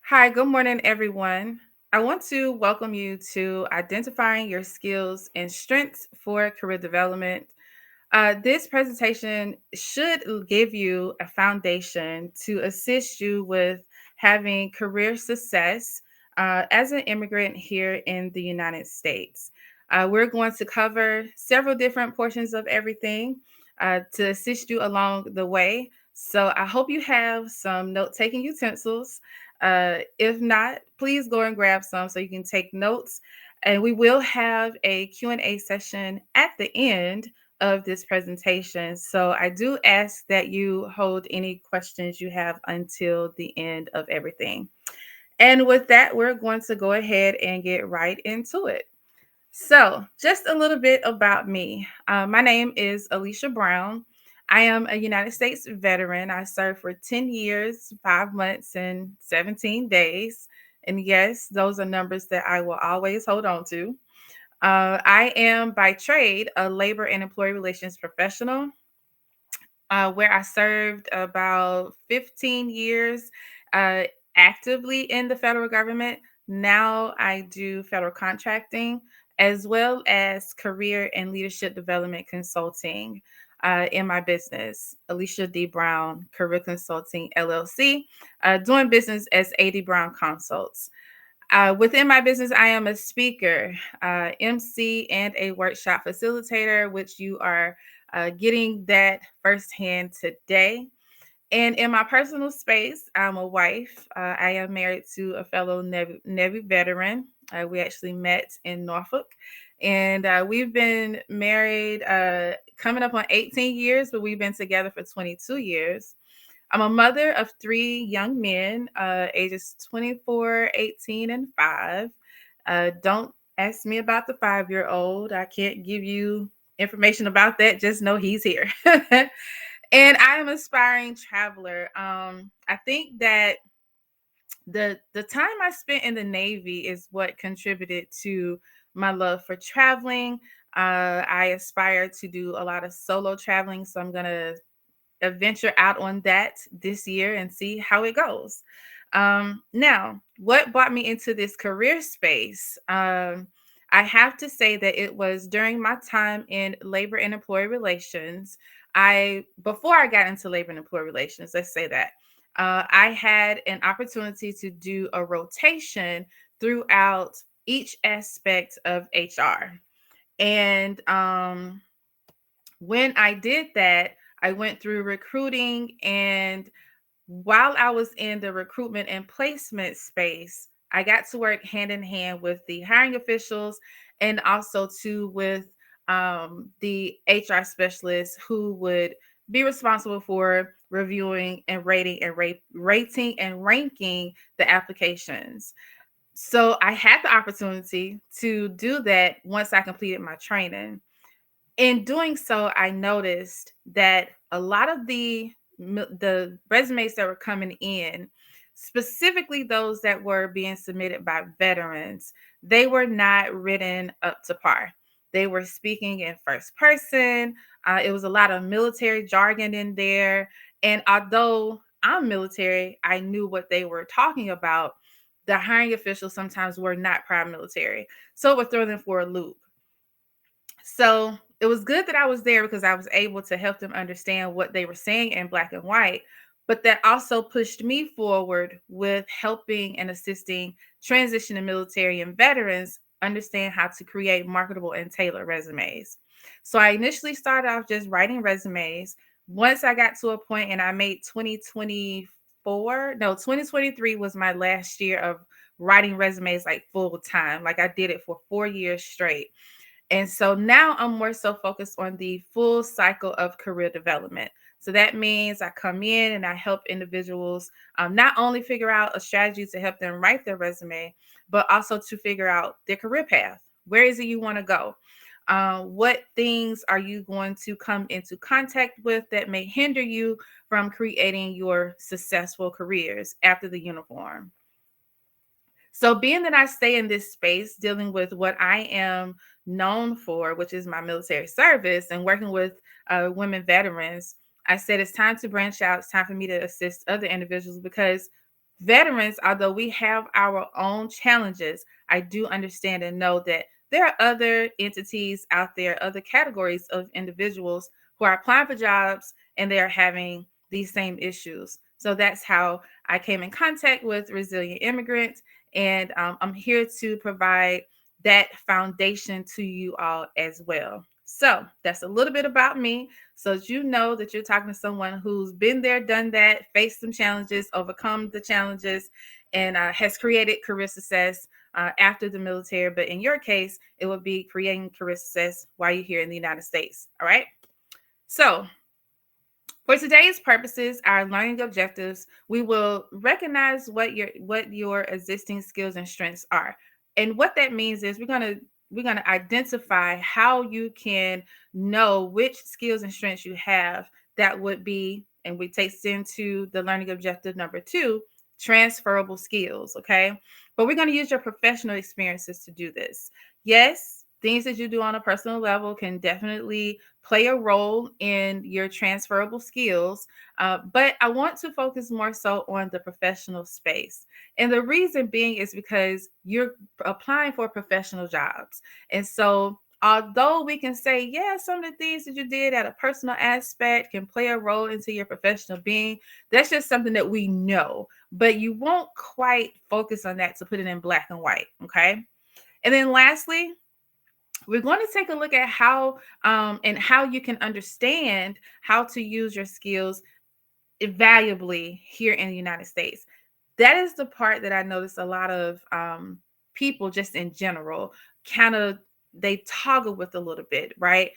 Hi, good morning, everyone. I want to welcome you to Identifying Your Skills and Strengths for Career Development. This presentation should give you a foundation to assist you with having career success as an immigrant here in the United States. We're going to cover several different portions of everything to assist you along the way. So I hope you have some note taking utensils. If not, please go and grab some so you can take notes. And we will have a Q&A session at the end of this presentation. So I do ask that you hold any questions you have until the end of everything. And with that, we're going to go ahead and get right into it. So, just a little bit about me. My name is Alisha Brown. I am a United States veteran. I served for 10 years, 5 months, and 17 days. And yes, those are numbers that I will always hold on to. I am by trade a labor and employee relations professional, where I served about 15 years uh, actively in the federal government. Now I do federal contracting as well as career and leadership development consulting in my business, Alicia D. Brown Career Consulting LLC, doing business as AD Brown Consults. Within my business, I am a speaker, MC, and a workshop facilitator, which you are getting that firsthand today. And in my personal space, I'm a wife. I am married to a fellow Navy veteran. We actually met in Norfolk. And we've been married coming up on 18 years, but we've been together for 22 years. I'm a mother of three young men, ages 24, 18, and 5. Don't ask me about the 5-year old. I can't give you information about that. Just know he's here. And I am an aspiring traveler. I think that the time I spent in the Navy is what contributed to my love for traveling. I aspire to do a lot of solo traveling, so I'm gonna venture out on that this year and see how it goes. Now, what brought me into this career space? I have to say that it was during my time in labor and employee relations. Before I got into labor and employee relations, let's say that I had an opportunity to do a rotation throughout each aspect of HR. And when I did that, I went through recruiting. And while I was in the recruitment and placement space, I got to work hand in hand with the hiring officials and also too with the HR specialists who would be responsible for reviewing and rating and ranking the applications. So I had the opportunity to do that once I completed my training. In doing so, I noticed that a lot of the resumes that were coming in, specifically those that were being submitted by veterans, they were not written up to par. They were speaking in first person. It was a lot of military jargon in there. And although I'm military, I knew what they were talking about. The hiring officials sometimes were not prior military. So it would throw them for a loop. So it was good that I was there because I was able to help them understand what they were saying in black and white. But that also pushed me forward with helping and assisting transitioning military and veterans understand how to create marketable and tailored resumes. So I initially started off just writing resumes. Once I got to a point and I made 2023 was my last year of writing resumes like full time. Like I did it for 4 years straight. And so now I'm more so focused on the full cycle of career development. So that means I come in and I help individuals not only figure out a strategy to help them write their resume, but also to figure out their career path. Where is it you want to go? What things are you going to come into contact with that may hinder you from creating your successful careers after the uniform? So, being that I stay in this space dealing with what I am known for, which is my military service and working with women veterans, I said it's time to branch out. It's time for me to assist other individuals because Veterans, although we have our own challenges, I do understand and know that there are other entities out there, other categories of individuals who are applying for jobs and they are having these same issues. So that's how I came in contact with Resilient Immigrants. And I'm here to provide that foundation to you all as well. So that's a little bit about me. So that you know that you're talking to someone who's been there, done that, faced some challenges, overcome the challenges, and has created career success after the military. But in your case, it would be creating career success while you're here in the United States. All right. So for today's purposes, our learning objectives, we will recognize what your existing skills and strengths are. And what that means is we're going to identify how you can know which skills and strengths you have that would be, and we take into the learning objective number 2, transferable skills, okay? But we're going to use your professional experiences to do this. Yes, things that you do on a personal level can definitely play a role in your transferable skills. But I want to focus more so on the professional space. And the reason being is because you're applying for professional jobs. And so, although we can say, yeah, some of the things that you did at a personal aspect can play a role into your professional being, that's just something that we know. But you won't quite focus on that to put it in black and white. Okay. And then lastly, we're going to take a look at how and how you can understand how to use your skills valuably here in the United States. That is the part that I notice a lot of people just in general kind of they toggle with a little bit, right?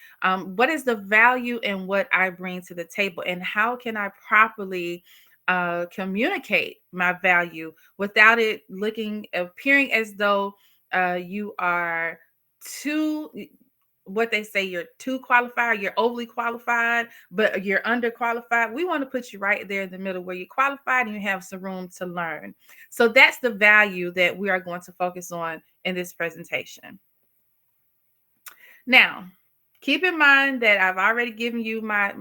What is the value in what I bring to the table, and how can I properly communicate my value without it looking appearing as though you are too, what they say, you're too qualified, you're overly qualified, but you're underqualified. We want to put you right there in the middle where you're qualified and you have some room to learn. So that's the value that we are going to focus on in this presentation. Now, keep in mind that I've already given you my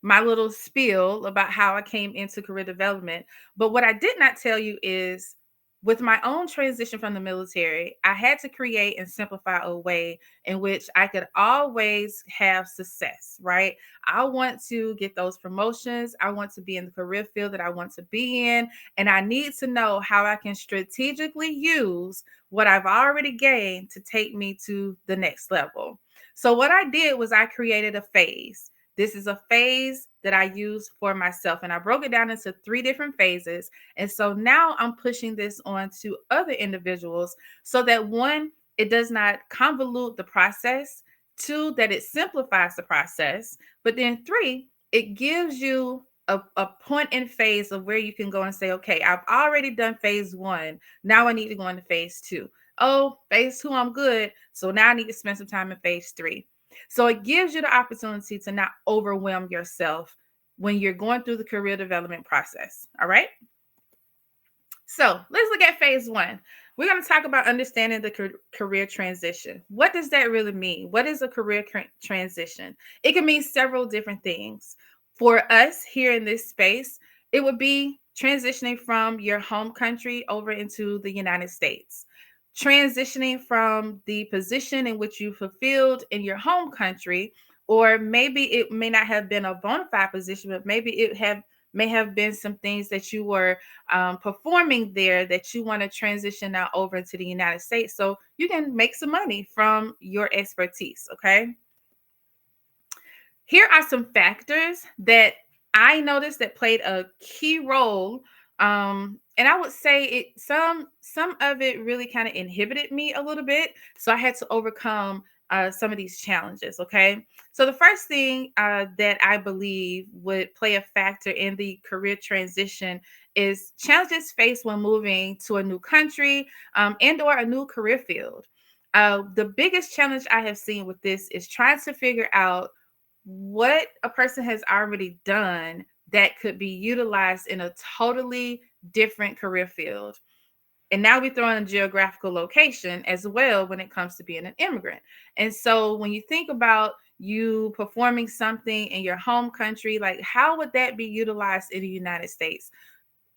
little spiel about how I came into career development. But what I did not tell you is, with my own transition from the military, I had to create and simplify a way in which I could always have success, right? I want to get those promotions. I want to be in the career field that I want to be in. And I need to know how I can strategically use what I've already gained to take me to the next level. So, what I did was I created a phase. This is a phase that I use for myself, and I broke it down into 3 different phases. And so now I'm pushing this on to other individuals so that, one, it does not convolute the process, 2, that it simplifies the process, but then 3, it gives you a point in phase of where you can go and say, okay, I've already done phase 1. Now I need to go into phase 2. Oh, phase 2, I'm good. So now I need to spend some time in phase 3. So it gives you the opportunity to not overwhelm yourself when you're going through the career development process. All right. So let's look at phase 1. We're going to talk about understanding the career transition. What does that really mean? What is a career transition? It can mean several different things. For us here in this space, it would be transitioning from your home country over into the United States, transitioning from the position in which you fulfilled in your home country, or maybe it may not have been a bona fide position, but maybe it may have been some things that you were performing there that you want to transition now over to the United States so you can make some money from your expertise. Okay. Here are some factors that I noticed that played a key role. And I would say some of it really kind of inhibited me a little bit. So I had to overcome some of these challenges. Okay. So the first thing that I believe would play a factor in the career transition is challenges faced when moving to a new country and or a new career field. The biggest challenge I have seen with this is trying to figure out what a person has already done that could be utilized in a totally different career field. And now we throw in a geographical location as well when it comes to being an immigrant. And so when you think about you performing something in your home country, like how would that be utilized in the United States?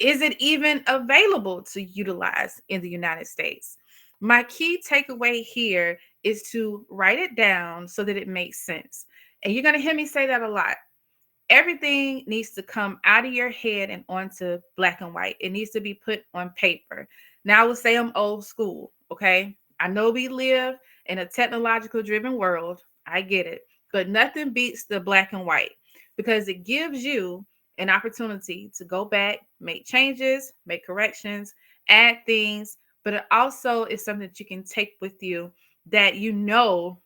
Is it even available to utilize in the United States? My key takeaway here is to write it down so that it makes sense. And you're going to hear me say that a lot. Everything needs to come out of your head and onto black and white. It needs to be put on paper. Now, I would say I'm old school, okay? I know we live in a technological driven world. I get it. But nothing beats the black and white because it gives you an opportunity to go back, make changes, make corrections, add things, but it also is something that you can take with you that you know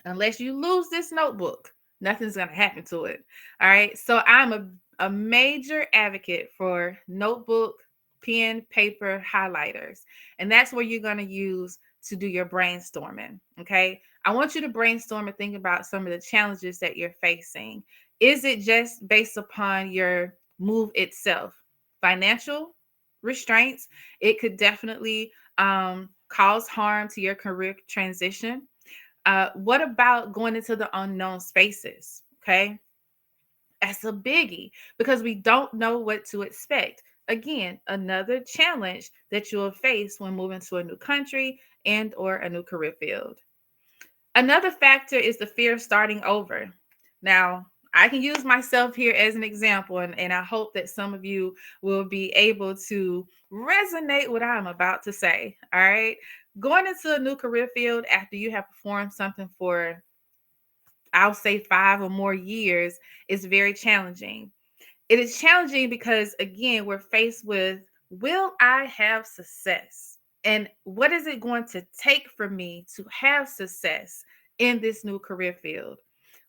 unless you lose this notebook, nothing's going to happen to it. All right. So I'm a major advocate for notebook, pen, paper, highlighters. And that's where you're going to use to do your brainstorming. Okay. I want you to brainstorm and think about some of the challenges that you're facing. Is it just based upon your move itself? Financial restraints, it could definitely cause harm to your career transition. What about going into the unknown spaces? Okay, that's a biggie because we don't know what to expect. Again, another challenge that you'll face when moving to a new country and or a new career field. Another factor is the fear of starting over. Now, I can use myself here as an example, and I hope that some of you will be able to resonate what I'm about to say. All right. Going into a new career field after you have performed something for, I'll say, 5 or more years is very challenging. It is challenging because, again, we're faced with, will I have success? And what is it going to take for me to have success in this new career field?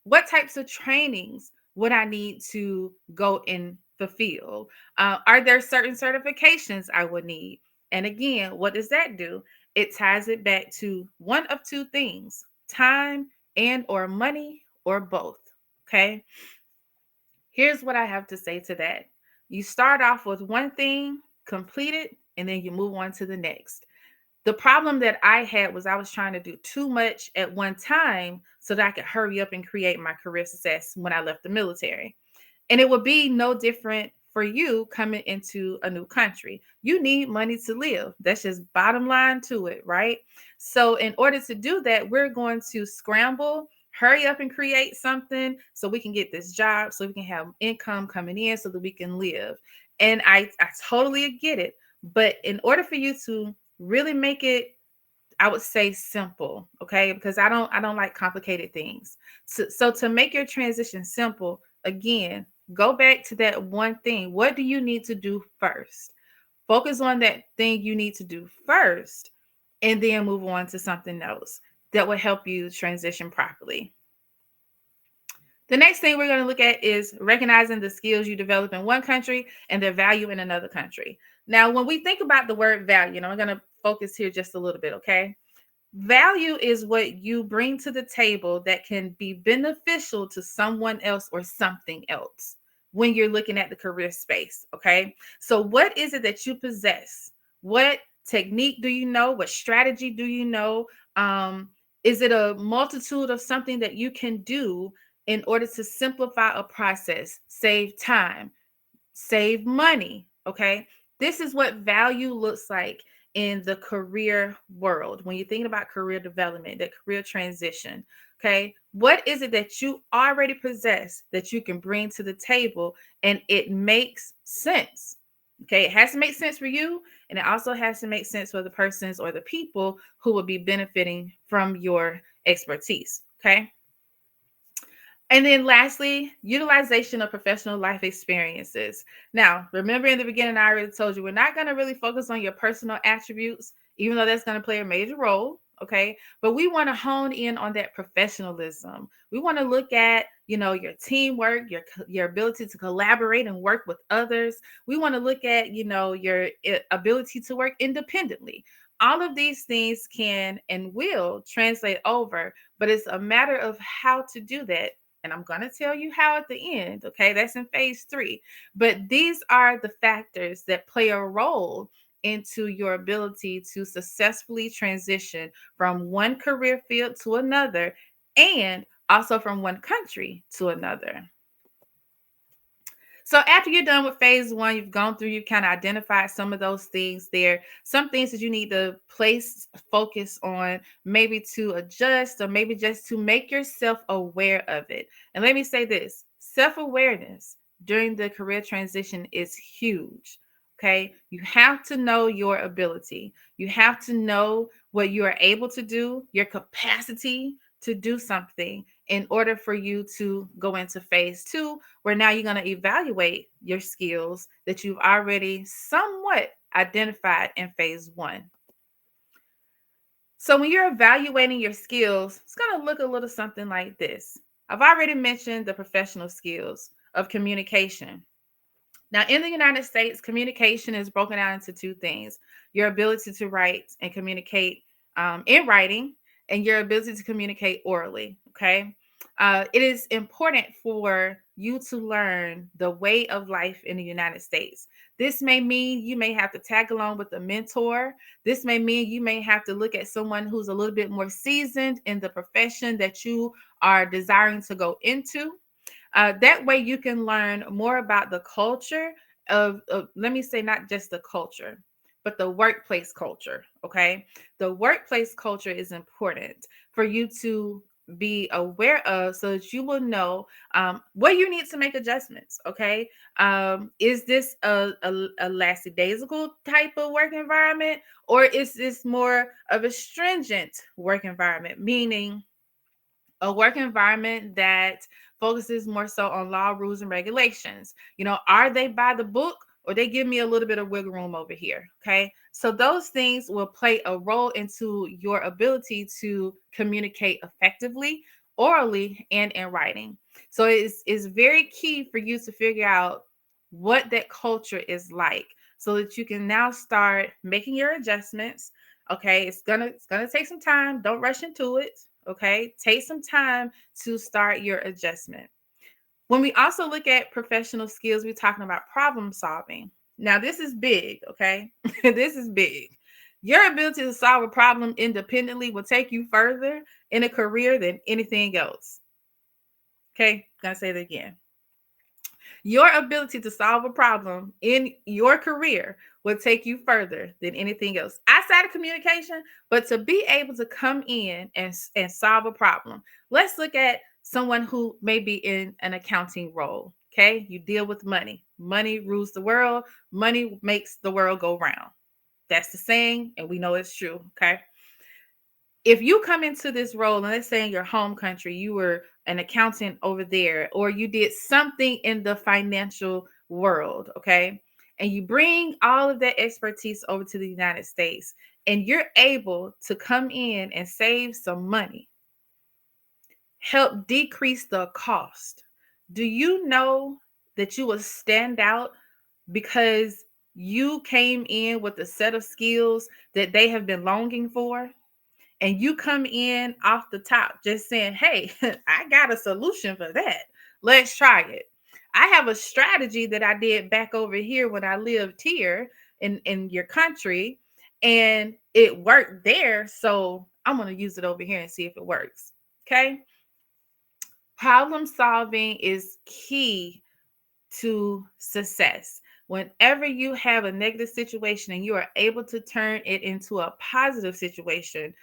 What types of trainings would I need to go and fulfill? Are there certain certifications I would need? And again, what does that do? It ties it back to one of two things: time and or money, or both. Okay. Here's what I have to say to that. You start off with one thing, complete it, and then you move on to the next. The problem that I had was I was trying to do too much at one time so that I could hurry up and create my career success when I left the military. And it would be no different for you coming into a new country. You need money to live. That's just bottom line to it, right? So, in order to do that, we're going to scramble, hurry up and create something so we can get this job, so we can have income coming in, so that we can live. And I totally get it. But in order for you to really make it, I would say, simple, okay? Because I don't like complicated things. So to make your transition simple, again, go back to that one thing. What do you need to do first? Focus on that thing you need to do first, and then move on to something else that will help you transition properly. The next thing we're going to look at is recognizing the skills you develop in one country and their value in another country. Now, when we think about the word value, I'm going to focus here just a little bit, okay? Value is what you bring to the table that can be beneficial to someone else or something else when you're looking at the career space. Okay. So, what is it that you possess? What technique do you know? What strategy do you know? Is it a multitude of something that you can do in order to simplify a process, save time, save money? Okay. This is what value looks like in the career world. When you're thinking about career development, that career transition, okay, what is it that you already possess that you can bring to the table and it makes sense? Okay, it has to make sense for you, and it also has to make sense for the persons or the people who will be benefiting from your expertise. Okay. And then lastly, utilization of professional life experiences. Now, remember in the beginning, I already told you, we're not going to really focus on your personal attributes, even though that's going to play a major role. Okay. But we want to hone in on that professionalism. We want to look at, your teamwork, your ability to collaborate and work with others. We want to look at, your ability to work independently. All of these things can and will translate over, but it's a matter of how to do that, and I'm going to tell you how at the end. Okay. That's in phase 3. But these are the factors that play a role into your ability to successfully transition from one career field to another, and also from one country to another. So after you're done with phase one, you've gone through, you've kind of identified some of those things there, some things that you need to place focus on, maybe to adjust or maybe just to make yourself aware of it. And let me say this, self-awareness during the career transition is huge. Okay. You have to know your ability. You have to know what you are able to do, your capacity to do something in order for you to go into phase two, where now you're going to evaluate your skills that you've already somewhat identified in phase one. So when you're evaluating your skills, it's going to look a little something like this. I've already mentioned the professional skills of communication. Now, in the United States, communication is broken down into two things: your ability to write and communicate in writing, and your ability to communicate orally. Okay. It is important for you to learn the way of life in the United States. This may mean you may have to tag along with a mentor. This may mean you may have to look at someone who's a little bit more seasoned in the profession that you are desiring to go into. That way you can learn more about the culture let me say, not just the culture, but the workplace culture. Okay. The workplace culture is important for you to be aware of so that you will know where you need to make adjustments. Okay. Is this a lackadaisical type of work environment, or is this more of a stringent work environment, meaning a work environment that focuses more so on law, rules, and regulations? Are they by the book, or they give me a little bit of wiggle room over here? Okay. So those things will play a role into your ability to communicate effectively, orally, and in writing. So it's very key for you to figure out what that culture is like so that you can now start making your adjustments. Okay, it's gonna take some time. Don't rush into it. Okay, take some time to start your adjustment. When we also look at professional skills, we're talking about problem solving. Now, this is big. Okay, this is big. Your ability to solve a problem independently will take you further in a career than anything else. Okay, gonna say that again. Your ability to solve a problem in your career will take you further than anything else outside of communication. But to be able to come in and solve a problem, let's look at someone who may be in an accounting role. Okay, you deal with money. Money rules the world. Money makes the world go round. That's the saying, and we know it's true. Okay, if you come into this role, and let's say in your home country, you were an accountant over there, or you did something in the financial world, okay, and you bring all of that expertise over to the United States, and you're able to come in and save some money, help decrease the cost, do you know that you will stand out because you came in with a set of skills that they have been longing for? And you come in off the top just saying, hey, I got a solution for that. Let's try it. I have a strategy that I did back over here when I lived here in your country, and it worked there. So I'm going to use it over here and see if it works. Okay. Problem solving is key to success. Whenever you have a negative situation and you are able to turn it into a positive situation,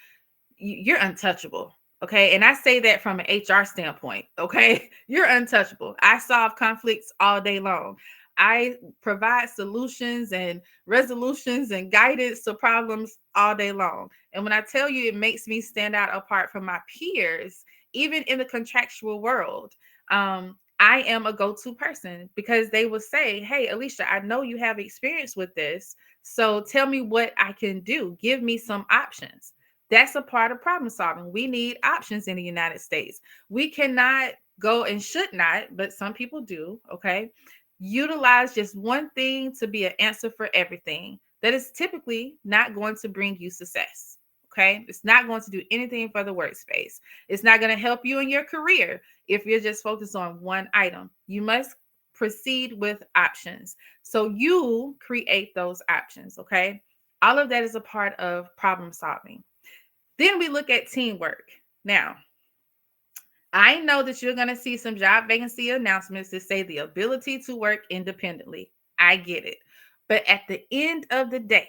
you're untouchable. Okay. And I say that from an HR standpoint. Okay. You're untouchable. I solve conflicts all day long. I provide solutions and resolutions and guidance to problems all day long. And when I tell you it makes me stand out apart from my peers, even in the contractual world, I am a go-to person because they will say, hey, Alisha, I know you have experience with this. So tell me what I can do. Give me some options. That's a part of problem solving. We need options in the United States. We cannot go, and should not, but some people do, okay, utilize just one thing to be an answer for everything. That is typically not going to bring you success. Okay. It's not going to do anything for the workspace. It's not going to help you in your career if you're just focused on one item. You must proceed with options. So you create those options. Okay. All of that is a part of problem solving. Then we look at teamwork. Now, I know that you're going to see some job vacancy announcements that say the ability to work independently. I get it. But at the end of the day,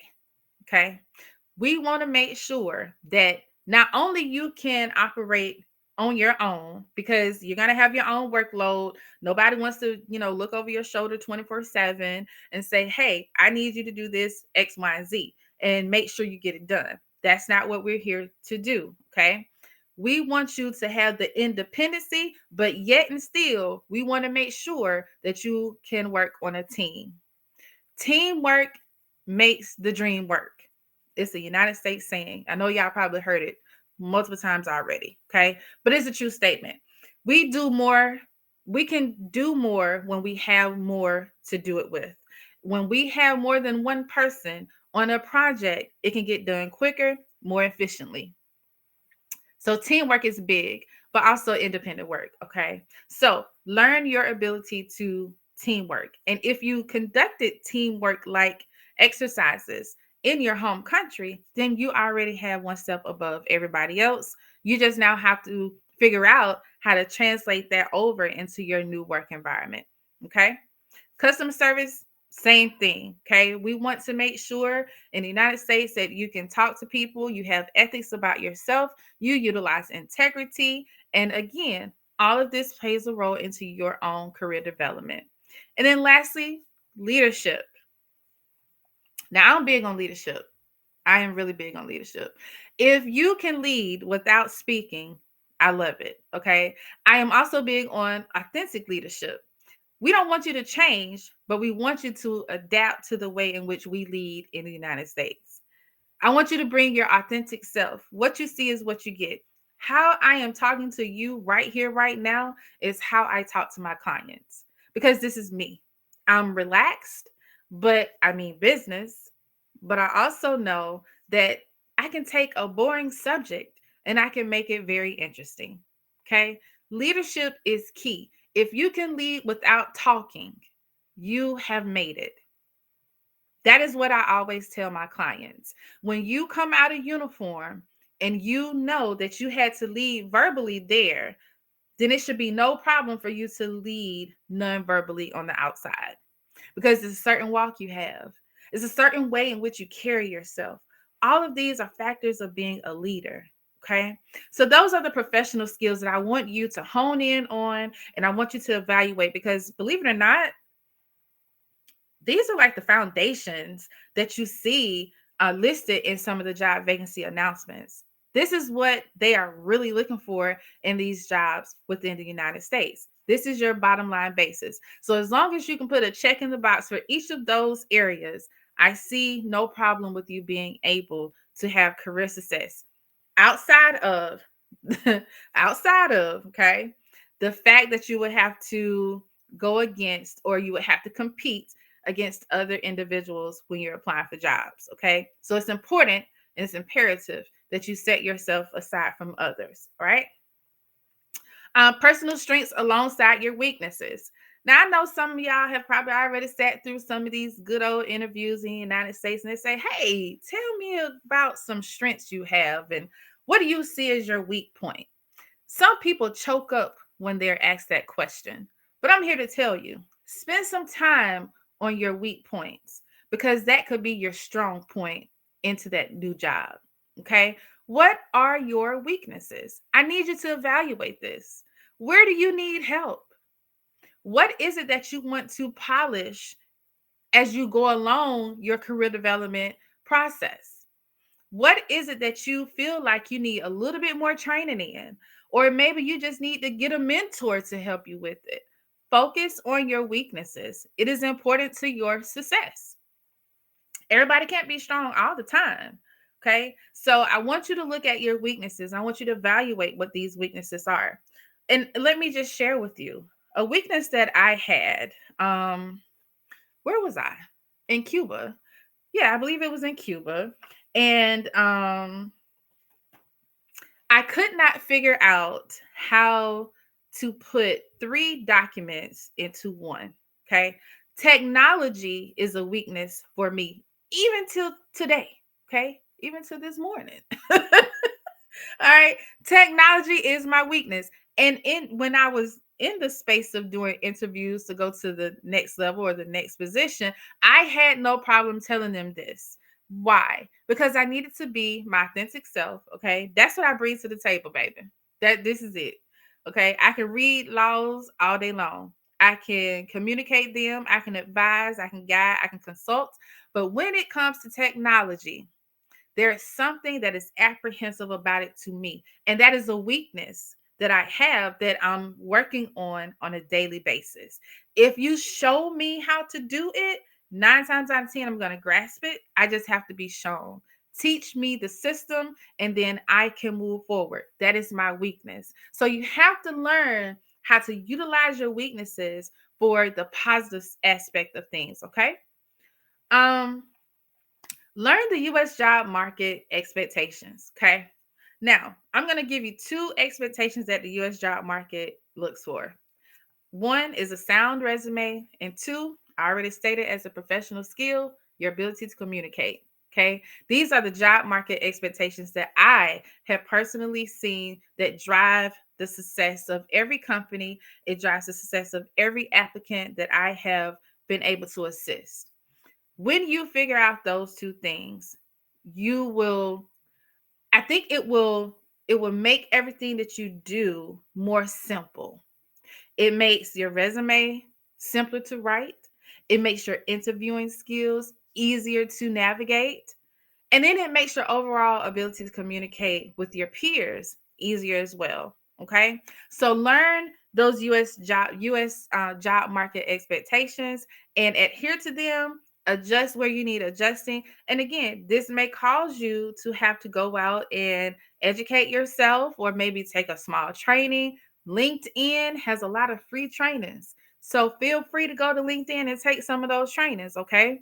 okay, we want to make sure that not only you can operate on your own, because you're going to have your own workload. Nobody wants to, look over your shoulder 24/7 and say, hey, I need you to do this X, Y, and Z, and make sure you get it done. That's not what we're here to do. Okay. We want you to have the independency, but yet and still, we want to make sure that you can work on a team. Teamwork makes the dream work. It's a United States saying. I know y'all probably heard it multiple times already. Okay. But it's a true statement. We do more. We can do more when we have more to do it with. When we have more than one person on a project, it can get done quicker, more efficiently. So teamwork is big, but also independent work. Okay. So learn your ability to teamwork. And if you conducted teamwork like exercises in your home country, then you already have one step above everybody else. You just now have to figure out how to translate that over into your new work environment. Okay. Customer service, same thing. Okay. We want to make sure in the United States that you can talk to people, you have ethics about yourself, you utilize integrity. And again, all of this plays a role into your own career development. And then lastly, leadership. Now, I'm big on leadership. I am really big on leadership. If you can lead without speaking, I love it. Okay. I am also big on authentic leadership. We don't want you to change, but we want you to adapt to the way in which we lead in the United States. I want you to bring your authentic self. What you see is what you get. How I am talking to you right here, right now, is how I talk to my clients because this is me. I'm relaxed, but I mean business. But I also know that I can take a boring subject and I can make it very interesting. Okay. Leadership is key. If you can lead without talking, you have made it. That is what I always tell my clients. When you come out of uniform and you know that you had to lead verbally there, then it should be no problem for you to lead non-verbally on the outside because it's a certain walk you have. It's a certain way in which you carry yourself. All of these are factors of being a leader. Okay. So those are the professional skills that I want you to hone in on and I want you to evaluate because believe it or not, these are like the foundations that you see listed in some of the job vacancy announcements. This is what they are really looking for in these jobs within the United States. This is your bottom line basis. So as long as you can put a check in the box for each of those areas, I see no problem with you being able to have career success outside of outside of okay the fact that you would have to go against or you would have to compete against other individuals when you're applying for jobs. Okay. So it's important and it's imperative that you set yourself aside from others. Right. Personal strengths alongside your weaknesses. Now, I know some of y'all have probably already sat through some of these good old interviews in the United States and they say, hey, tell me about some strengths you have and what do you see as your weak point? Some people choke up when they're asked that question, but I'm here to tell you spend some time on your weak points because that could be your strong point into that new job. Okay. What are your weaknesses? I need you to evaluate this. Where do you need help? What is it that you want to polish as you go along your career development process? What is it that you feel like you need a little bit more training in? Or maybe you just need to get a mentor to help you with it. Focus on your weaknesses. It is important to your success. Everybody can't be strong all the time. Okay. So I want you to look at your weaknesses. I want you to evaluate what these weaknesses are. And let me just share with you a weakness that I had. Where was I? In Cuba. Yeah, I believe it was in Cuba. And I could not figure out how to put three documents into one. Okay. Technology is a weakness for me, even till today. Okay. Even to this morning. All right. Technology is my weakness. And when I was in the space of doing interviews to go to the next level or the next position, I had no problem telling them this. Why? Because I needed to be my authentic self. Okay. That's what I bring to the table, baby. This is it. Okay. I can read laws all day long. I can communicate them. I can advise. I can guide. I can consult. But when it comes to technology, there is something that is apprehensive about it to me. And that is a weakness that I have that I'm working on a daily basis. If you show me how to do it, 9 times out of 10, I'm going to grasp it. I just have to be shown. Teach me the system, and then I can move forward. That is my weakness. So you have to learn how to utilize your weaknesses for the positive aspect of things. Okay. Um, Learn the US job market expectations. Okay. Now, I'm going to give you two expectations that the US job market looks for. One is a sound resume, and two, I already stated as a professional skill, your ability to communicate. Okay. These are the job market expectations that I have personally seen that drive the success of every company. It drives the success of every applicant that I have been able to assist. When you figure out those two things, you will, I think it will make everything that you do more simple. It makes your resume simpler to write. It makes your interviewing skills easier to navigate. And then it makes your overall ability to communicate with your peers easier as well. Okay. So learn those US job market expectations and adhere to them. Adjust where you need adjusting. And again, this may cause you to have to go out and educate yourself or maybe take a small training. LinkedIn has a lot of free trainings. So feel free to go to LinkedIn and take some of those trainings. Okay.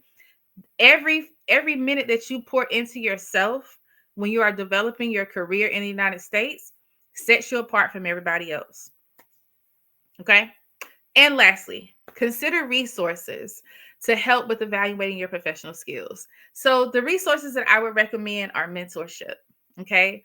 Every minute that you pour into yourself when you are developing your career in the United States sets you apart from everybody else. Okay. And lastly, consider resources to help with evaluating your professional skills. So the resources that I would recommend are mentorship. Okay.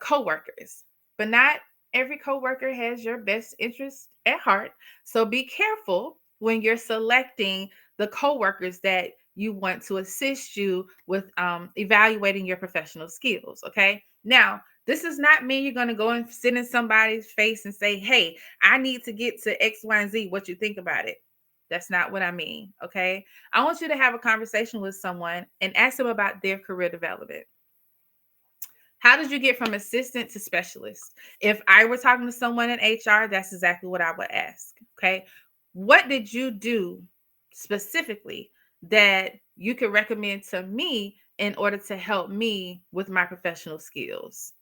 Coworkers, but not every coworker has your best interest at heart. So be careful when you're selecting the coworkers that you want to assist you with evaluating your professional skills. Okay. Now, this does not mean you're going to go and sit in somebody's face and say, hey, I need to get to X, Y, and Z. What you think about it? That's not what I mean. Okay. I want you to have a conversation with someone and ask them about their career development. How did you get from assistant to specialist? If I were talking to someone in HR, that's exactly what I would ask. Okay. What did you do specifically that you could recommend to me in order to help me with my professional skills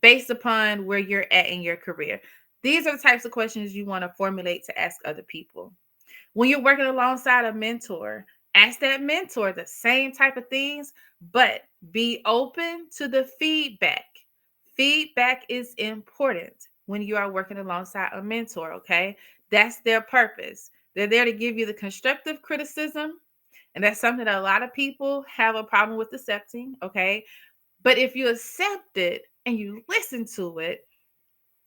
based upon where you're at in your career? These are the types of questions you want to formulate to ask other people. When you're working alongside a mentor, ask that mentor the same type of things, but be open to the feedback. Feedback is important when you are working alongside a mentor, okay? That's their purpose. They're there to give you the constructive criticism, and that's something that a lot of people have a problem with accepting, okay? But if you accept it and you listen to it,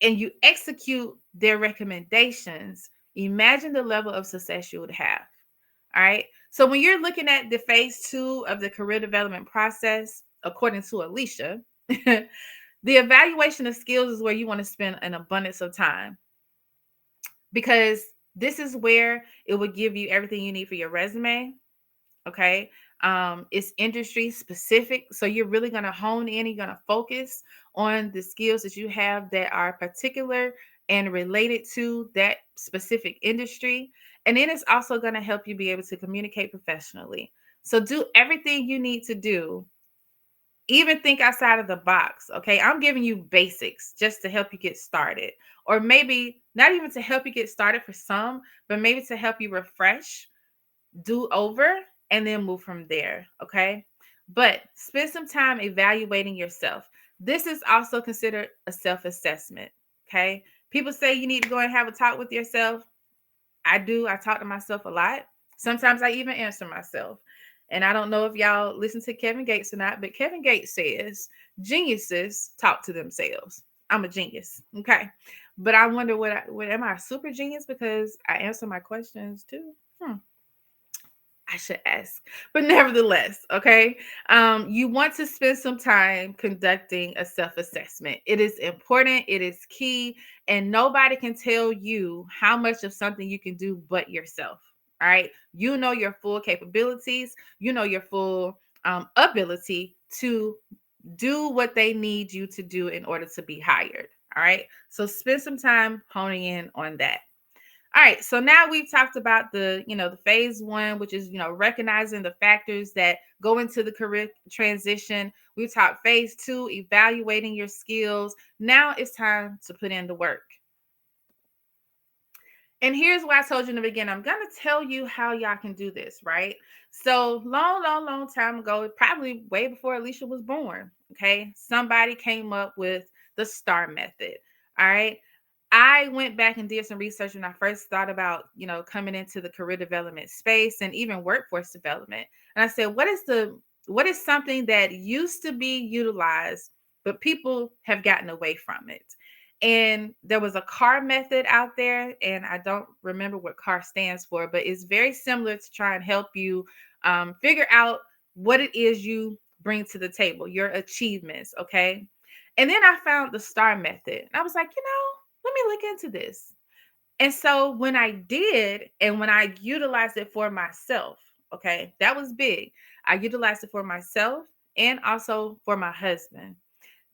and you execute their recommendations, imagine the level of success you would have. All right. So when you're looking at the phase 2 of the career development process, according to Alisha, the evaluation of skills is where you want to spend an abundance of time, because this is where it will give you everything you need for your resume. Okay. It's industry specific. So you're really going to hone in, you're going to focus on the skills that you have that are particular and related to that specific industry. And then it's also going to help you be able to communicate professionally. So do everything you need to do, even think outside of the box. Okay. I'm giving you basics just to help you get started, or maybe not even to help you get started for some, but maybe to help you refresh, do over, and then move from there. Okay. But spend some time evaluating yourself. This is also considered a self assessment. Okay. People say you need to go and have a talk with yourself. I do. I talk to myself a lot. Sometimes I even answer myself. And I don't know if y'all listen to Kevin Gates or not, but Kevin Gates says geniuses talk to themselves. I'm a genius. Okay. But I wonder what am I a super genius because I answer my questions too? I should ask. But nevertheless, okay, you want to spend some time conducting a self assessment. It is important, it is key, and nobody can tell you how much of something you can do but yourself. All right. You know your full capabilities, you know your full ability to do what they need you to do in order to be hired. All right. So spend some time honing in on that. All right, so now we've talked about the phase one, which is, recognizing the factors that go into the career transition. We talked phase two, evaluating your skills. Now it's time to put in the work. And here's why I told you in the beginning. I'm going to tell you how y'all can do this, right? So long time ago, probably way before Alicia was born, okay? Somebody came up with the STAR method, all right? I went back and did some research when I first thought about, coming into the career development space and even workforce development. And I said, what is something that used to be utilized, but people have gotten away from it? And there was a CAR method out there, and I don't remember what CAR stands for, but it's very similar to try and help you figure out what it is you bring to the table, your achievements. Okay. And then I found the STAR method. And I was like, let me look into this. And so when I did, and when I utilized it for myself, okay, that was big. I utilized it for myself and also for my husband.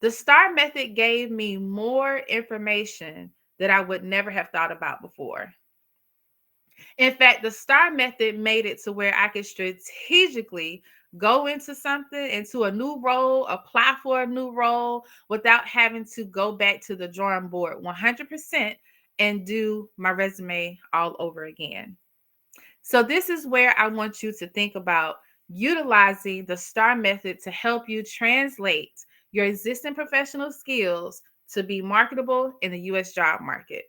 The STAR method gave me more information that I would never have thought about before. In fact, the STAR method made it to where I could strategically go into something, into a new role, apply for a new role without having to go back to the drawing board 100% and do my resume all over again. So, this is where I want you to think about utilizing the STAR method to help you translate your existing professional skills to be marketable in the US job market.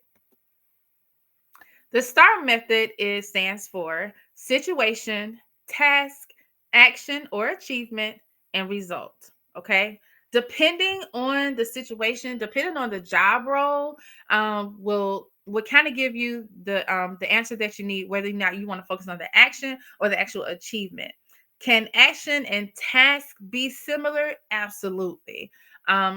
The STAR method stands for situation, task, action or achievement, and result. Okay. Depending on the situation, depending on the job role, will kind of give you the answer that you need, whether or not you want to focus on the action or the actual achievement. Can action and task be similar? Absolutely.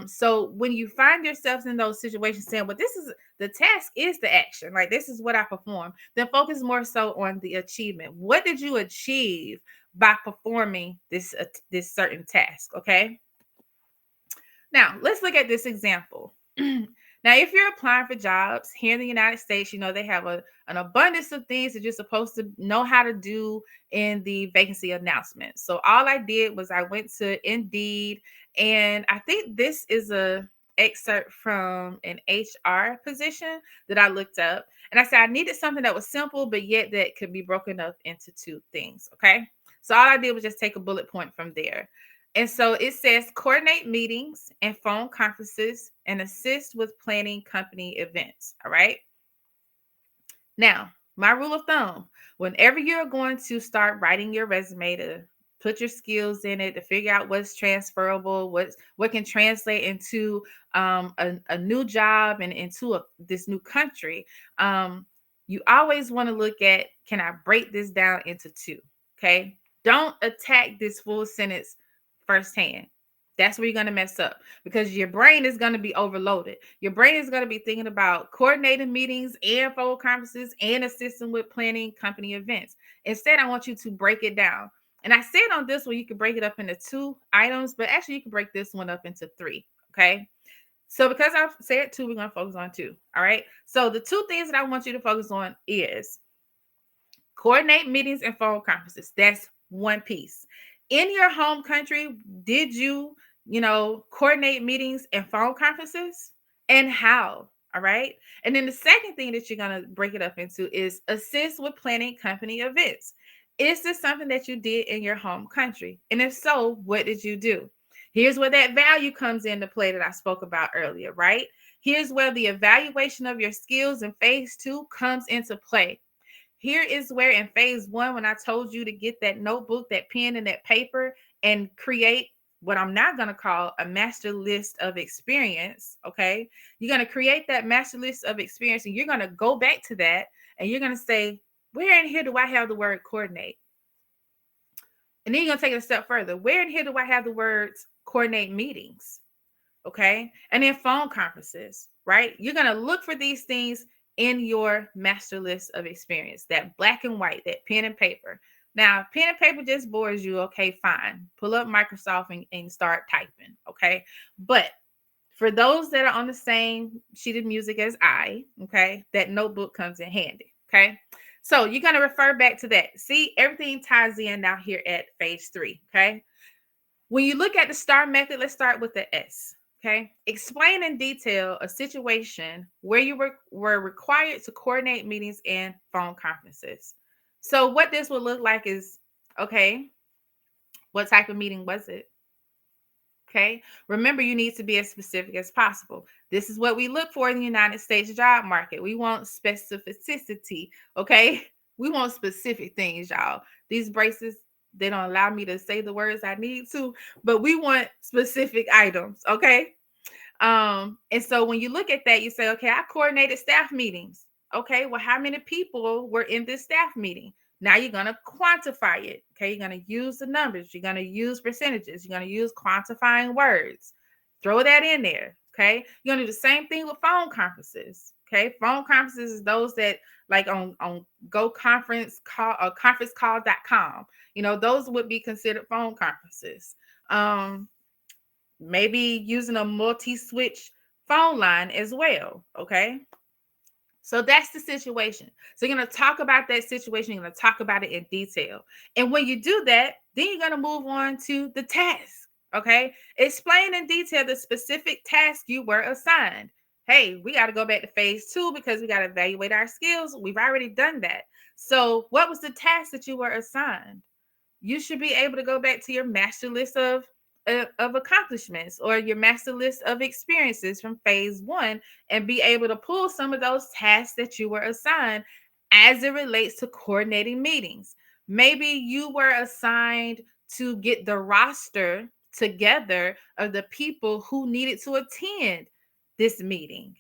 So when you find yourselves in those situations saying, well, this is the task is the action, like this is what I perform, then focus more so on the achievement. What did you achieve by performing this certain task? Okay. Now, let's look at this example. Now, if you're applying for jobs here in the United States, they have an abundance of things that you're supposed to know how to do in the vacancy announcement. So all I did was I went to Indeed, and I think this is a excerpt from an HR position that I looked up. And I said I needed something that was simple, but yet that could be broken up into two things. Okay. So all I did was just take a bullet point from there. And so it says coordinate meetings and phone conferences and assist with planning company events. All right. Now, my rule of thumb, whenever you're going to start writing your resume to put your skills in it, to figure out what's transferable, what can translate into a new job and into this new country, you always want to look at, can I break this down into two? Okay. Don't attack this full sentence firsthand. That's where you're going to mess up because your brain is going to be overloaded. Your brain is going to be thinking about coordinating meetings and phone conferences and assisting with planning company events. Instead, I want you to break it down. And I said on this one, you can break it up into two items, but actually you can break this one up into three. Okay. So because I've said two, we're going to focus on two. All right. So the two things that I want you to focus on is coordinate meetings and phone conferences. That's one piece. In your home country, did you, coordinate meetings and phone conferences? And how? All right. And then the second thing that you're going to break it up into is assist with planning company events. Is this something that you did in your home country? And if so, what did you do? Here's where that value comes into play that I spoke about earlier, right? Here's where the evaluation of your skills in phase two comes into play. Here is where in phase one, when I told you to get that notebook, that pen, and that paper and create what I'm now going to call a master list of experience. Okay. You're going to create that master list of experience and you're going to go back to that and you're going to say, where in here do I have the word coordinate? And then you're going to take it a step further. Where in here do I have the words coordinate meetings? Okay. And then phone conferences, right? You're going to look for these things in your master list of experience, that black and white, that pen and paper. Now, if pen and paper just bores you, okay, fine. Pull up Microsoft and start typing, okay? But for those that are on the same sheet of music as I, okay, that notebook comes in handy, okay? So you're going to refer back to that. See, everything ties in now here at phase 3, okay? When you look at the STAR method, let's start with the S. Okay. Explain in detail a situation where you were required to coordinate meetings and phone conferences. So, what this would look like is okay, what type of meeting was it? Okay. Remember, you need to be as specific as possible. This is what we look for in the United States job market. We want specificity. Okay. We want specific things, y'all. These braces, they don't allow me to say the words I need to, but we want specific items. Okay. And so when you look at that, you say, okay, I coordinated staff meetings. Okay, well, how many people were in this staff meeting? Now you're going to quantify it. Okay, you're going to use the numbers, you're going to use percentages, you're going to use quantifying words. Throw that in there. Okay, you're going to do the same thing with phone conferences. Okay, phone conferences is those that like on go conference call or conferencecall.com. Those would be considered phone conferences. Maybe using a multi-switch phone line as well. Okay. So that's the situation. So you're going to talk about that situation. You're going to talk about it in detail. And when you do that, then you're going to move on to the task. Okay. Explain in detail the specific task you were assigned. Hey, we got to go back to phase 2 because we got to evaluate our skills. We've already done that. So what was the task that you were assigned? You should be able to go back to your master list of accomplishments or your master list of experiences from phase 1 and be able to pull some of those tasks that you were assigned as it relates to coordinating meetings. Maybe you were assigned to get the roster together of the people who needed to attend this meeting.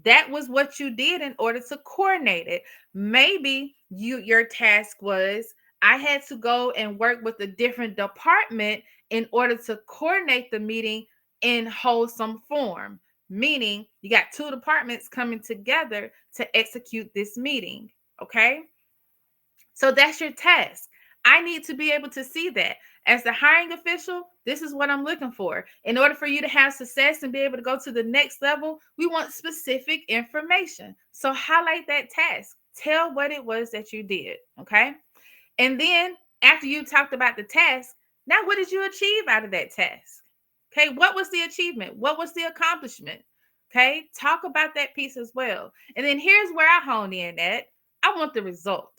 That was what you did in order to coordinate it. Maybe your task was I had to go and work with a different department in order to coordinate the meeting in wholesome form. Meaning you got two departments coming together to execute this meeting. Okay. So that's your task. I need to be able to see that. As the hiring official, this is what I'm looking for. In order for you to have success and be able to go to the next level, we want specific information. So highlight that task. Tell what it was that you did. Okay. And then after you talked about the task, now what did you achieve out of that task? Okay. What was the achievement? What was the accomplishment? Okay. Talk about that piece as well. And then here's where I hone in at. I want the result.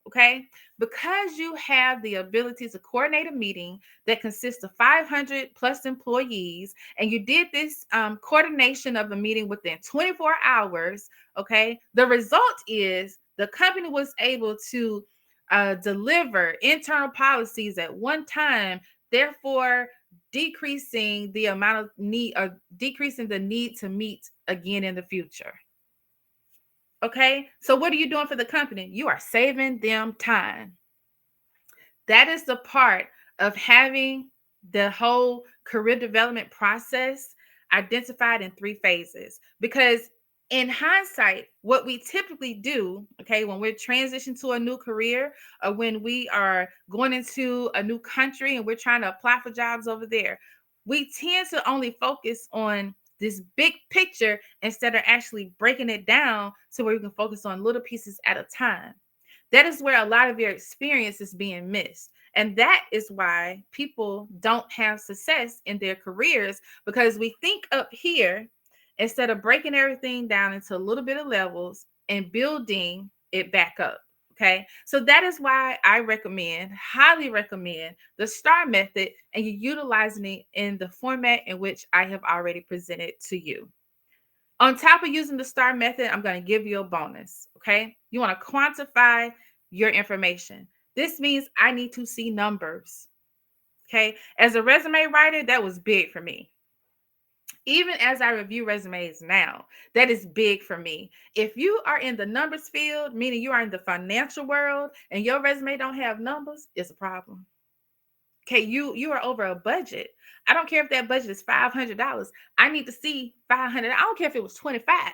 Okay, because you have the ability to coordinate a meeting that consists of 500 plus employees, and you did this coordination of a meeting within 24 hours. Okay, the result is the company was able to deliver internal policies at one time, therefore decreasing the amount of need or decreasing the need to meet again in the future. Okay, so what are you doing for the company? You are saving them time. That is the part of having the whole career development process identified in 3 phases. Because in hindsight, what we typically do, okay, when we're transitioning to a new career or when we are going into a new country and we're trying to apply for jobs over there, we tend to only focus on this big picture instead of actually breaking it down to where you can focus on little pieces at a time. That is where a lot of your experience is being missed. And that is why people don't have success in their careers, because we think up here instead of breaking everything down into a little bit of levels and building it back up. Okay. So that is why I highly recommend the STAR method, and you utilizing it in the format in which I have already presented to you. On top of using the STAR method, I'm going to give you a bonus. Okay. You want to quantify your information. This means I need to see numbers. Okay. As a resume writer, that was big for me. Even as I review resumes now, that is big for me. If you are in the numbers field, meaning you are in the financial world and your resume don't have numbers, it's a problem. Okay, you are over a budget. I don't care if that budget is $500. I need to see 500. I don't care if it was 25.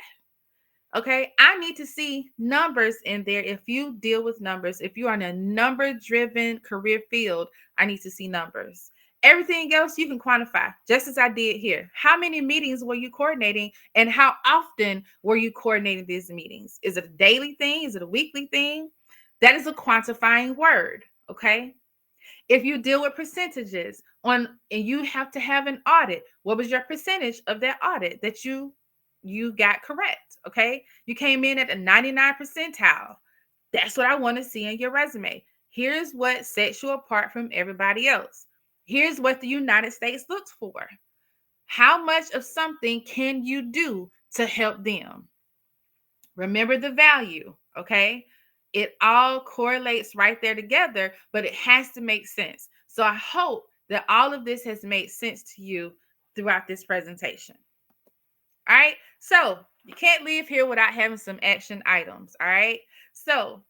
Okay, I need to see numbers in there. If you deal with numbers, if you are in a number driven career field, I need to see numbers. Everything else you can quantify, just as I did here. How many meetings were you coordinating and how often were you coordinating these meetings? Is it a daily thing? Is it a weekly thing? That is a quantifying word. Okay. If you deal with percentages on and you have to have an audit, what was your percentage of that audit that you got correct? Okay. You came in at a 99 percentile. That's what I want to see in your resume. Here's what sets you apart from everybody else. Here's what the United States looks for. How much of something can you do to help them? Remember the value, okay? It all correlates right there together, but it has to make sense. So I hope that all of this has made sense to you throughout this presentation. All right. So you can't leave here without having some action items. All right. So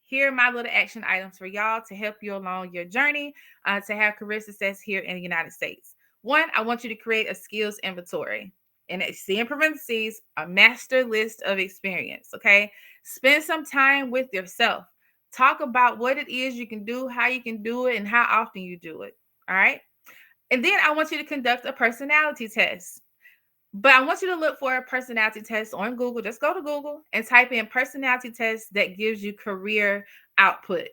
here are my little action items for y'all to help you along your journey to have career success here in the United States. One, I want you to create a skills inventory. And see in parentheses, a master list of experience. Okay. Spend some time with yourself. Talk about what it is you can do, how you can do it, and how often you do it. All right. And then I want you to conduct a personality test. But I want you to look for a personality test on Google. Just go to Google and type in personality test that gives you career output.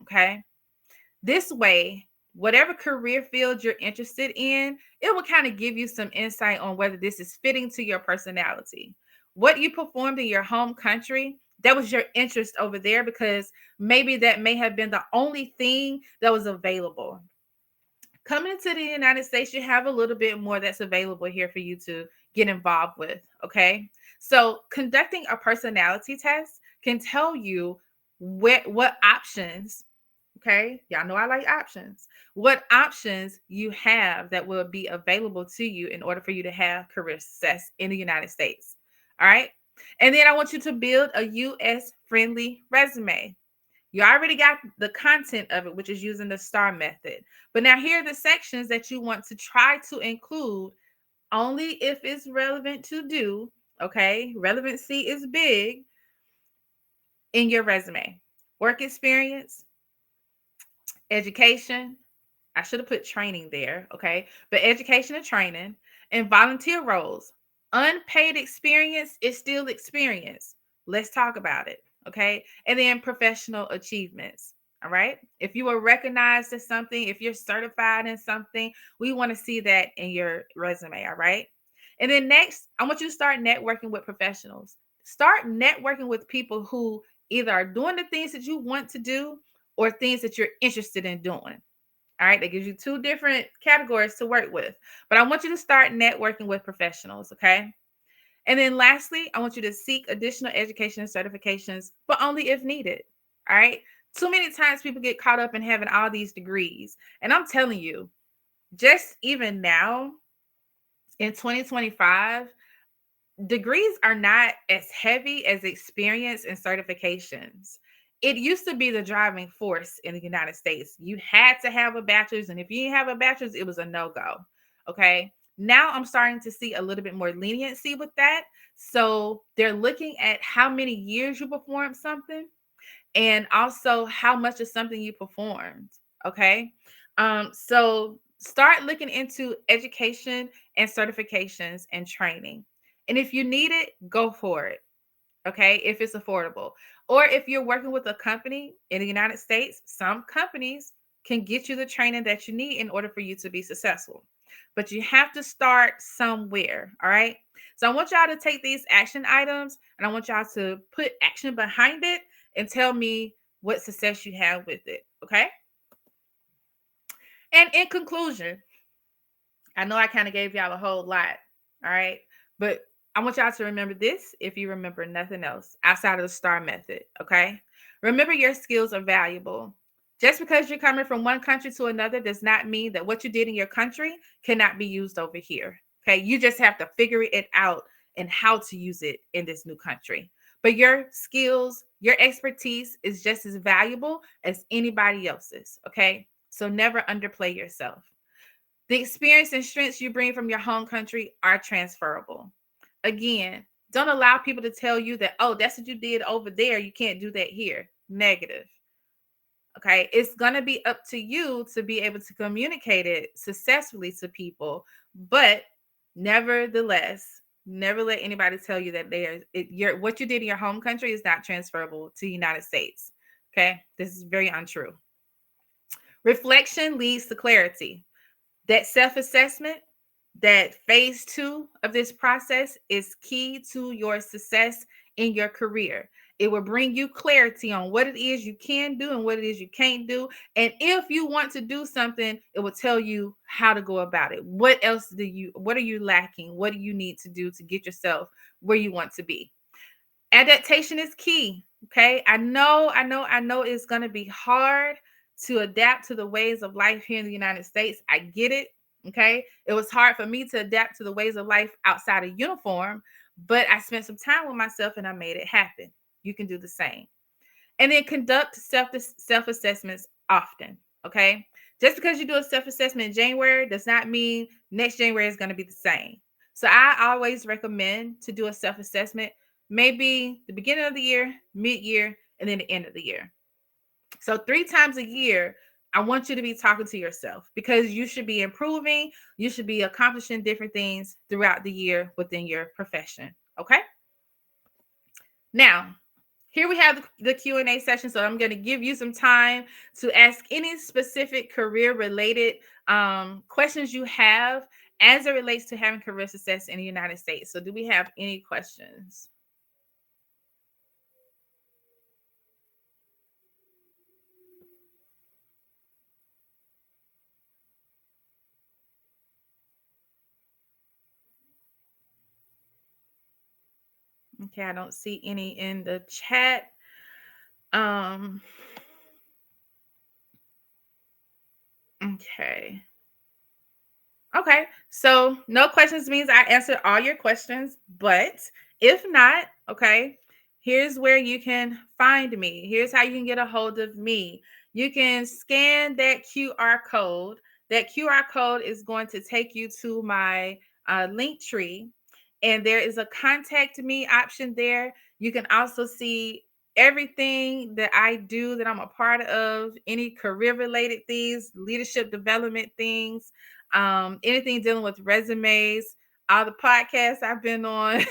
Okay. This way, whatever career field you're interested in, it will kind of give you some insight on whether this is fitting to your personality. What you performed in your home country, that was your interest over there because maybe that may have been the only thing that was available. Coming to the United States, you have a little bit more that's available here for you to get involved with. Okay. So conducting a personality test can tell you what options, okay, y'all know I like options, what options you have that will be available to you in order for you to have career success in the United States. All right. And then I want you to build a US friendly resume. You already got the content of it, which is using the STAR method. But now here are the sections that you want to try to include only if it's relevant to do. Okay. Relevancy is big in your resume. Work experience, education. I should have put training there. Okay. But education and training and volunteer roles. Unpaid experience is still experience. Let's talk about it. Okay. And then professional achievements. All right. If you are recognized as something, if you're certified in something, we want to see that in your resume. All right. And then next, I want you to start networking with professionals. Start networking with people who either are doing the things that you want to do or things that you're interested in doing. All right. That gives you two different categories to work with. But I want you to start networking with professionals. Okay. And then lastly, I want you to seek additional education and certifications, but only if needed. All right. Too many times people get caught up in having all these degrees. And I'm telling you, just even now in 2025, degrees are not as heavy as experience and certifications. It used to be the driving force in the United States. You had to have a bachelor's, and if you didn't have a bachelor's, it was a no-go. Okay. Now I'm starting to see a little bit more leniency with that. So they're looking at how many years you performed something and also how much of something you performed. Okay. So start looking into education and certifications and training. And if you need it, go for it. Okay. If it's affordable. Or if you're working with a company in the United States, some companies can get you the training that you need in order for you to be successful. But you have to start somewhere. All right. So I want y'all to take these action items and I want y'all to put action behind it and tell me what success you have with it. Okay. And in conclusion, I know I kind of gave y'all a whole lot. All right. But I want y'all to remember this if you remember nothing else outside of the STAR method. Okay. Remember your skills are valuable. Just because you're coming from one country to another does not mean that what you did in your country cannot be used over here. Okay. You just have to figure it out and how to use it in this new country. But your skills, your expertise is just as valuable as anybody else's. Okay. So never underplay yourself. The experience and strengths you bring from your home country are transferable. Again, don't allow people to tell you that, oh, that's what you did over there. You can't do that here. Negative. Okay. It's going to be up to you to be able to communicate it successfully to people. But nevertheless, never let anybody tell you that what you did in your home country is not transferable to the United States. Okay. This is very untrue. Reflection leads to clarity. That self-assessment, that phase 2 of this process is key to your success in your career. It will bring you clarity on what it is you can do and what it is you can't do. And if you want to do something, it will tell you how to go about it. What are you lacking? What do you need to do to get yourself where you want to be? Adaptation is key. Okay. I know it's going to be hard to adapt to the ways of life here in the United States. I get it. Okay. It was hard for me to adapt to the ways of life outside of uniform, but I spent some time with myself and I made it happen. You can do the same. And then conduct self assessments often. Okay. Just because you do a self assessment in January does not mean next January is going to be the same. So I always recommend to do a self assessment, maybe the beginning of the year, mid year, and then the end of the year. So 3 times a year, I want you to be talking to yourself because you should be improving. You should be accomplishing different things throughout the year within your profession. Okay. Now, here we have the Q&A session. So I'm going to give you some time to ask any specific career related questions you have as it relates to having career success in the United States. So do we have any questions? Okay, I don't see any in the chat. Um, okay. Okay, so no questions means I answered all your questions, but if not, okay, here's where you can find me. Here's how you can get a hold of me. You can scan that QR code. That QR code is going to take you to my link tree, and there is a contact me option there. You can also see everything that I do that I'm a part of, any career related things, leadership development things, anything dealing with resumes, all the podcasts I've been on.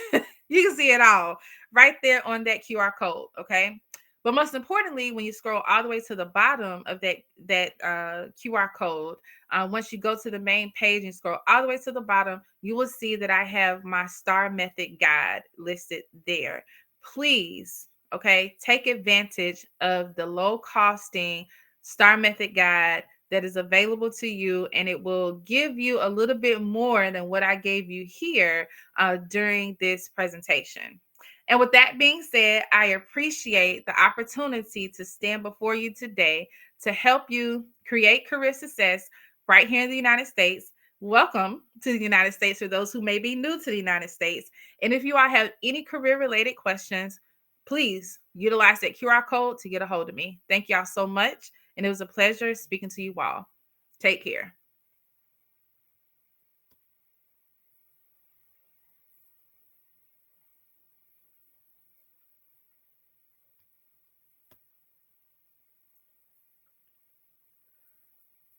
You can see it all right there on that QR code. Okay. But most importantly, when you scroll all the way to the bottom of that QR code, once you go to the main page and scroll all the way to the bottom, you will see that I have my STAR method guide listed there. Please, okay, take advantage of the low costing STAR method guide that is available to you, and it will give you a little bit more than what I gave you here during this presentation. And with that being said, I appreciate the opportunity to stand before you today to help you create career success right here in the United States. Welcome to the United States for those who may be new to the United States. And if you all have any career related questions, please utilize that QR code to get a hold of me. Thank y'all so much. And it was a pleasure speaking to you all. Take care.